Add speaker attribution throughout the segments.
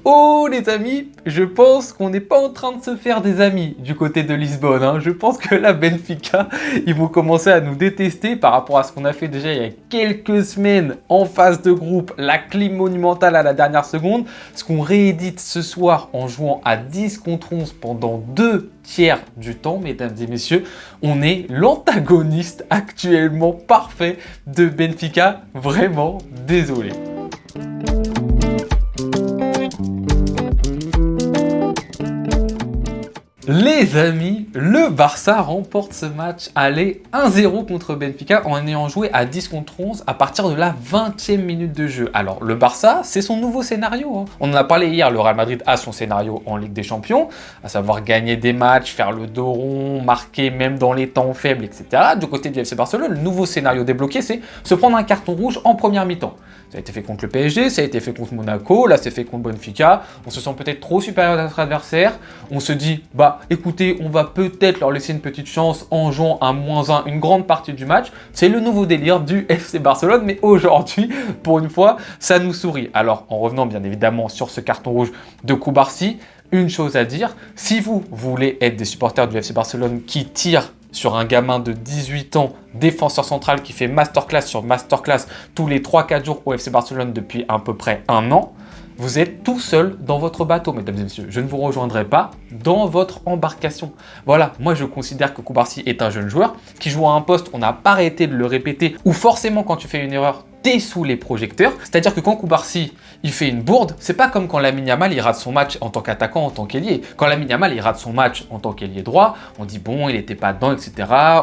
Speaker 1: Oh les amis, je pense qu'on n'est pas en train de se faire des amis du côté de Lisbonne. Hein. Je pense que là, Benfica, ils vont commencer à nous détester par rapport à ce qu'on a fait déjà il y a quelques semaines en phase de groupe, la clim monumentale à la dernière seconde, ce qu'on réédite ce soir en jouant à 10 contre 11 pendant 2 tiers du temps, mesdames et messieurs. On est l'antagoniste actuellement parfait de Benfica. Vraiment désolé. Les amis, le Barça remporte ce match aller 1-0 contre Benfica en ayant joué à 10 contre 11 à partir de la 20e minute de jeu. Alors le Barça, c'est son nouveau scénario. Hein. On en a parlé hier, le Real Madrid a son scénario en Ligue des Champions, à savoir gagner des matchs, faire le dos rond, marquer même dans les temps faibles, etc. Du côté du FC Barcelone, le nouveau scénario débloqué, c'est se prendre un carton rouge en première mi-temps. Ça a été fait contre le PSG, ça a été fait contre Monaco, là c'est fait contre Benfica. On se sent peut-être trop supérieur à notre adversaire. On se dit, bah écoutez, on va peut-être leur laisser une petite chance en jouant un -1 une grande partie du match. C'est le nouveau délire du FC Barcelone, mais aujourd'hui, pour une fois, ça nous sourit. Alors, en revenant bien évidemment sur ce carton rouge de Cubarsí, une chose à dire, si vous voulez être des supporters du FC Barcelone qui tirent sur un gamin de 18 ans, défenseur central qui fait masterclass sur masterclass tous les 3-4 jours au FC Barcelone depuis à peu près un an, vous êtes tout seul dans votre bateau, mesdames et messieurs. Je ne vous rejoindrai pas dans votre embarcation. Voilà, moi je considère que Cubarsí est un jeune joueur qui joue à un poste, on n'a pas arrêté de le répéter, où forcément quand tu fais une erreur, t'es sous les projecteurs. C'est-à-dire que quand Cubarsí il fait une bourde, c'est pas comme quand Lamine Yamal il rate son match en tant qu'attaquant, en tant qu'ailier. Quand Lamine Yamal il rate son match en tant qu'ailier droit, on dit bon, il n'était pas dedans, etc.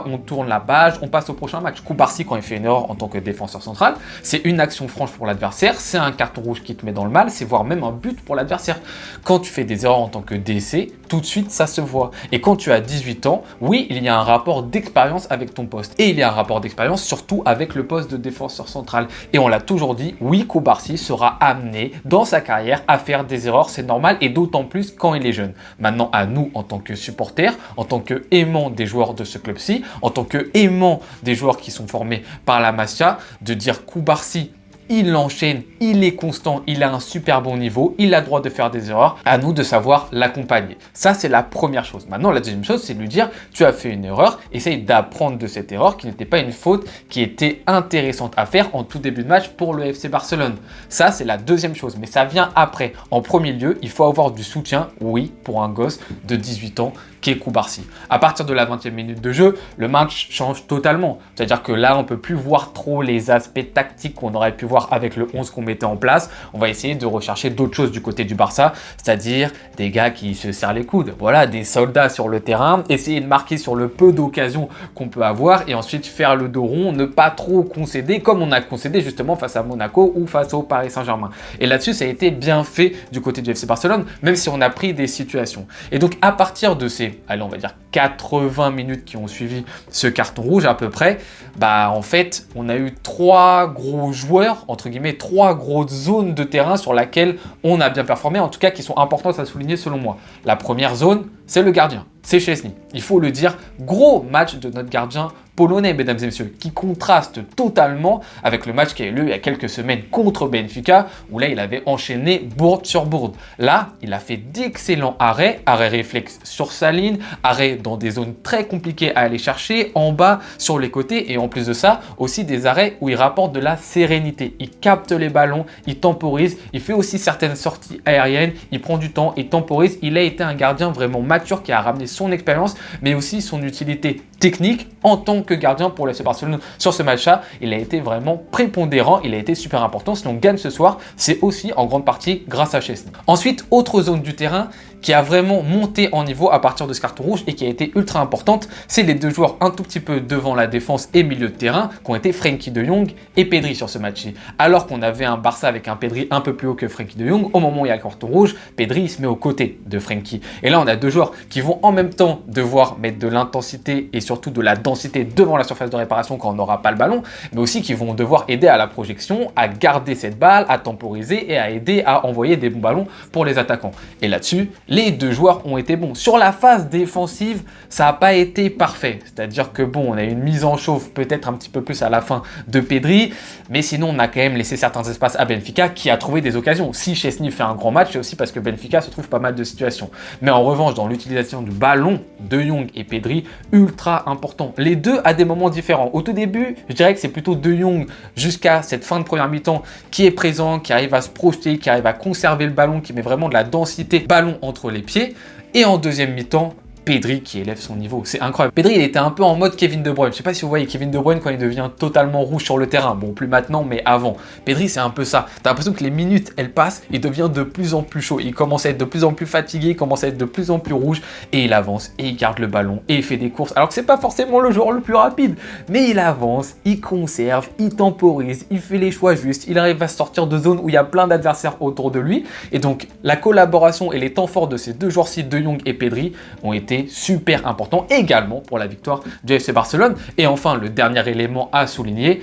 Speaker 1: On tourne la page, on passe au prochain match. Cubarsí, quand il fait une erreur en tant que défenseur central, c'est une action franche pour l'adversaire, c'est un carton rouge qui te met dans le mal, c'est voire même un but pour l'adversaire. Quand tu fais des erreurs en tant que DC, tout de suite ça se voit. Et quand tu as 18 ans, oui, il y a un rapport d'expérience avec ton poste. Et il y a un rapport d'expérience surtout avec le poste de défenseur central. Et on l'a toujours dit, oui, Cubarsí sera amené dans sa carrière à faire des erreurs, c'est normal, et d'autant plus quand il est jeune. Maintenant, à nous, en tant que supporters, en tant que aimants des joueurs de ce club-ci, en tant que aimants des joueurs qui sont formés par la Masia, de dire Cubarsí, il enchaîne, il est constant, il a un super bon niveau, il a le droit de faire des erreurs, à nous de savoir l'accompagner. Ça, c'est la première chose. Maintenant, la deuxième chose, c'est de lui dire, tu as fait une erreur, essaye d'apprendre de cette erreur qui n'était pas une faute, qui était intéressante à faire en tout début de match pour le FC Barcelone. Ça, c'est la deuxième chose, mais ça vient après. En premier lieu, il faut avoir du soutien, oui, pour un gosse de 18 ans qui est Cubarsí. À partir de la 20e minute de jeu, le match change totalement. C'est-à-dire que là, on ne peut plus voir trop les aspects tactiques qu'on aurait pu voir avec le 11 qu'on mettait en place. On va essayer de rechercher d'autres choses du côté du Barça, c'est-à-dire des gars qui se serrent les coudes. Voilà, des soldats sur le terrain, essayer de marquer sur le peu d'occasions qu'on peut avoir et ensuite faire le dos rond, ne pas trop concéder comme on a concédé justement face à Monaco ou face au Paris Saint-Germain. Et là-dessus, ça a été bien fait du côté du FC Barcelone, même si on a pris des situations. Et donc, à partir de ces, allez, on va dire 80 minutes qui ont suivi ce carton rouge à peu près, bah en fait, on a eu 3 gros joueurs, entre guillemets, 3 grosses zones de terrain sur laquelle on a bien performé, en tout cas qui sont importantes à souligner selon moi. La première zone, c'est le gardien, c'est Szczęsny. Il faut le dire, gros match de notre gardien polonais, mesdames et messieurs, qui contraste totalement avec le match qui a eu lieu il y a quelques semaines contre Benfica, où là, il avait enchaîné bourde sur bourde. Là, il a fait d'excellents arrêts réflexes sur sa ligne, arrêts dans des zones très compliquées à aller chercher, en bas, sur les côtés, et en plus de ça, aussi des arrêts où il rapporte de la sérénité. Il capte les ballons, il temporise, il fait aussi certaines sorties aériennes, il prend du temps, il temporise. Il a été un gardien vraiment mature qui a ramené son expérience, mais aussi son utilité technique en tant que gardien pour le FC Barcelone sur ce match-là. Il a été vraiment prépondérant, il a été super important. Si on gagne ce soir, c'est aussi en grande partie grâce à Szczęsny. Ensuite, autre zone du terrain qui a vraiment monté en niveau à partir de ce carton rouge et qui a été ultra importante, c'est les deux joueurs un tout petit peu devant la défense et milieu de terrain qui ont été Frenkie de Jong et Pedri sur ce match-ci. Alors qu'on avait un Barça avec un Pedri un peu plus haut que Frenkie de Jong, au moment où il y a le carton rouge, Pedri il se met aux côtés de Frenkie. Et là, on a deux joueurs qui vont en même temps devoir mettre de l'intensité et surtout de la densité devant la surface de réparation quand on n'aura pas le ballon, mais aussi qui vont devoir aider à la projection, à garder cette balle, à temporiser et à aider à envoyer des bons ballons pour les attaquants. Et là-dessus, les deux joueurs ont été bons. Sur la phase défensive, ça n'a pas été parfait. C'est-à-dire que bon, on a une mise en chauffe peut-être un petit peu plus à la fin de Pedri, mais sinon on a quand même laissé certains espaces à Benfica qui a trouvé des occasions. Si Szczęsny fait un grand match, c'est aussi parce que Benfica se trouve pas mal de situations. Mais en revanche, dans l'utilisation du ballon, De Jong et Pedri, ultra important. Les deux à des moments différents. Au tout début, je dirais que c'est plutôt De Jong jusqu'à cette fin de première mi-temps qui est présent, qui arrive à se projeter, qui arrive à conserver le ballon, qui met vraiment de la densité ballon entre les pieds. Et en deuxième mi-temps, Pedri qui élève son niveau, c'est incroyable. Pedri, il était un peu en mode Kevin De Bruyne. Je sais pas si vous voyez Kevin De Bruyne quand il devient totalement rouge sur le terrain. Bon, plus maintenant, mais avant. Pedri, c'est un peu ça. T'as l'impression que les minutes, elles passent, il devient de plus en plus chaud. Il commence à être de plus en plus fatigué, il commence à être de plus en plus rouge, et il avance, et il garde le ballon, et il fait des courses. Alors que c'est pas forcément le joueur le plus rapide, mais il avance, il conserve, il temporise, il fait les choix justes, il arrive à sortir de zones où il y a plein d'adversaires autour de lui. Et donc, la collaboration et les temps forts de ces deux joueurs-ci, De Jong et Pedri, ont été super important également pour la victoire du FC Barcelone. Et enfin, le dernier élément à souligner,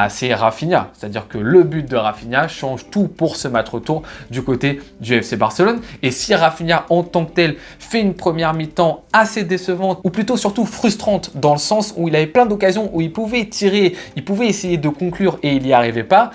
Speaker 1: c'est Rafinha. C'est-à-dire que le but de Rafinha change tout pour ce match retour du côté du FC Barcelone. Et si Rafinha en tant que tel fait une première mi-temps assez décevante, ou plutôt surtout frustrante, dans le sens où il avait plein d'occasions où il pouvait tirer, il pouvait essayer de conclure et il n'y arrivait pas,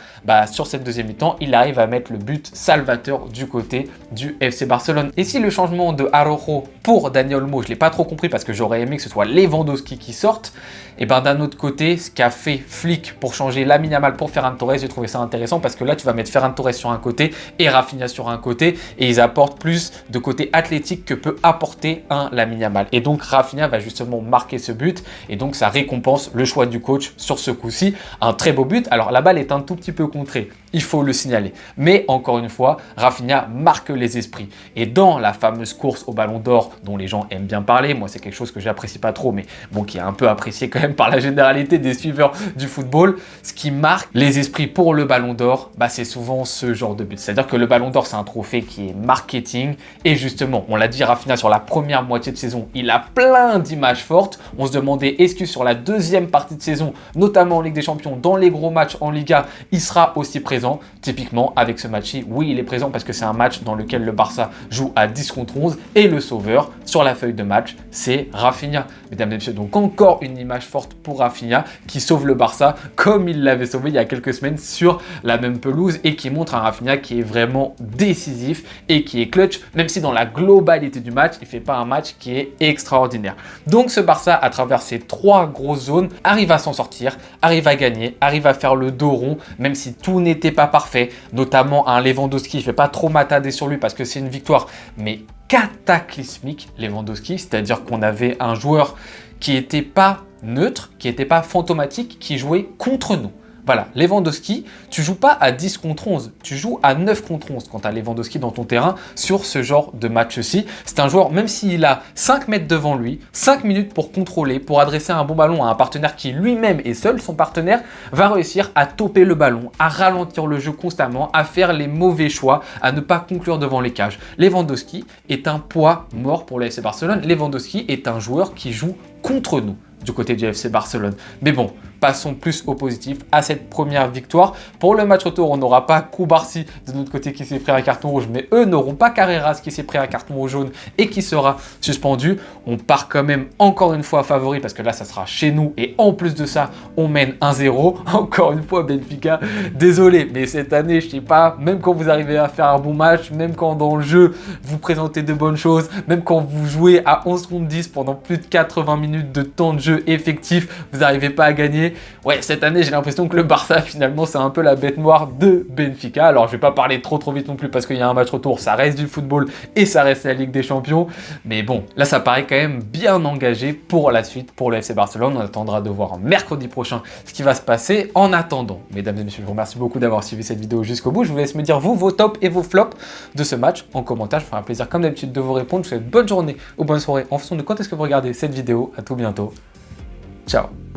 Speaker 1: sur cette deuxième mi-temps, il arrive à mettre le but salvateur du côté du FC Barcelone. Et si le changement de Araujo pour Dani Olmo, je ne l'ai pas trop compris parce que j'aurais aimé que ce soit Lewandowski qui sorte, et d'un autre côté, ce qu'a fait Flick pour changer Lamine Yamal pour Ferran Torres, j'ai trouvé ça intéressant parce que là, tu vas mettre Ferran Torres sur un côté et Rafinha sur un côté, et ils apportent plus de côté athlétique que peut apporter un Lamine Yamal. Et donc, Rafinha va justement marquer ce but, et donc ça récompense le choix du coach sur ce coup-ci. Un très beau but. Alors, la balle est un tout petit peu contrée, il faut le signaler. Mais encore une fois, Rafinha marque les esprits. Et dans la fameuse course au Ballon d'Or, dont les gens aiment bien parler, moi c'est quelque chose que j'apprécie pas trop, mais bon, qui est un peu apprécié quand même par la généralité des suiveurs du football, ce qui marque les esprits pour le Ballon d'Or, c'est souvent ce genre de but. C'est-à-dire que le Ballon d'Or, c'est un trophée qui est marketing, et justement, on l'a dit, Rafinha sur la première moitié de saison, il a plein d'images fortes. On se demandait, est-ce que sur la deuxième partie de saison, notamment en Ligue des Champions, dans les gros matchs en Liga, il sera aussi présent? Typiquement, avec ce match-ci, oui, il est présent parce que c'est un match dans lequel le Barça joue à 10 contre 11, et le sauveur sur la feuille de match, c'est Rafinha. Mesdames et messieurs, donc encore une image forte pour Rafinha qui sauve le Barça comme il l'avait sauvé il y a quelques semaines sur la même pelouse, et qui montre un Rafinha qui est vraiment décisif et qui est clutch, même si dans la globalité du match, il ne fait pas un match qui est extraordinaire. Donc ce Barça, à travers ces trois grosses zones, arrive à s'en sortir, arrive à gagner, arrive à faire le dos rond, même si tout n'était pas parfait, notamment un Lewandowski. Je ne vais pas trop m'attarder sur lui parce que c'est une victoire, mais cataclysmique, Lewandowski, c'est-à-dire qu'on avait un joueur qui n'était pas neutre, qui n'était pas fantomatique, qui jouait contre nous. Voilà, Lewandowski, tu joues pas à 10 contre 11, tu joues à 9 contre 11 quand tu as Lewandowski dans ton terrain sur ce genre de match-ci. C'est un joueur, même s'il a 5 mètres devant lui, 5 minutes pour contrôler, pour adresser un bon ballon à un partenaire qui lui-même est seul, son partenaire va réussir à toper le ballon, à ralentir le jeu constamment, à faire les mauvais choix, à ne pas conclure devant les cages. Lewandowski est un poids mort pour le FC Barcelone. Lewandowski est un joueur qui joue contre nous du côté du FC Barcelone. Mais bon, passons plus au positif à cette première victoire. Pour le match retour, on n'aura pas Koubarsi de notre côté qui s'est pris un carton rouge, mais eux n'auront pas Carreras qui s'est pris un carton rouge jaune et qui sera suspendu. On part quand même encore une fois favori parce que là, ça sera chez nous, et en plus de ça, on mène 1-0. Encore une fois, Benfica, désolé, mais cette année, je sais pas, même quand vous arrivez à faire un bon match, même quand dans le jeu, vous présentez de bonnes choses, même quand vous jouez à 11 contre 10 pendant plus de 80 minutes de temps de jeu effectif, vous n'arrivez pas à gagner. Ouais, cette année, j'ai l'impression que le Barça, finalement, c'est un peu la bête noire de Benfica. Alors, je vais pas parler trop vite non plus parce qu'il y a un match retour, ça reste du football et ça reste la Ligue des Champions. Mais bon, là, ça paraît quand même bien engagé pour la suite, pour le FC Barcelone. On attendra de voir mercredi prochain ce qui va se passer. En attendant, mesdames et messieurs, je vous remercie beaucoup d'avoir suivi cette vidéo jusqu'au bout. Je vous laisse me dire, vous, vos tops et vos flops de ce match en commentaire. Je ferai un plaisir, comme d'habitude, de vous répondre. Je vous souhaite bonne journée ou bonne soirée en fonction de quand est-ce que vous regardez cette vidéo. À tout bientôt. Ciao.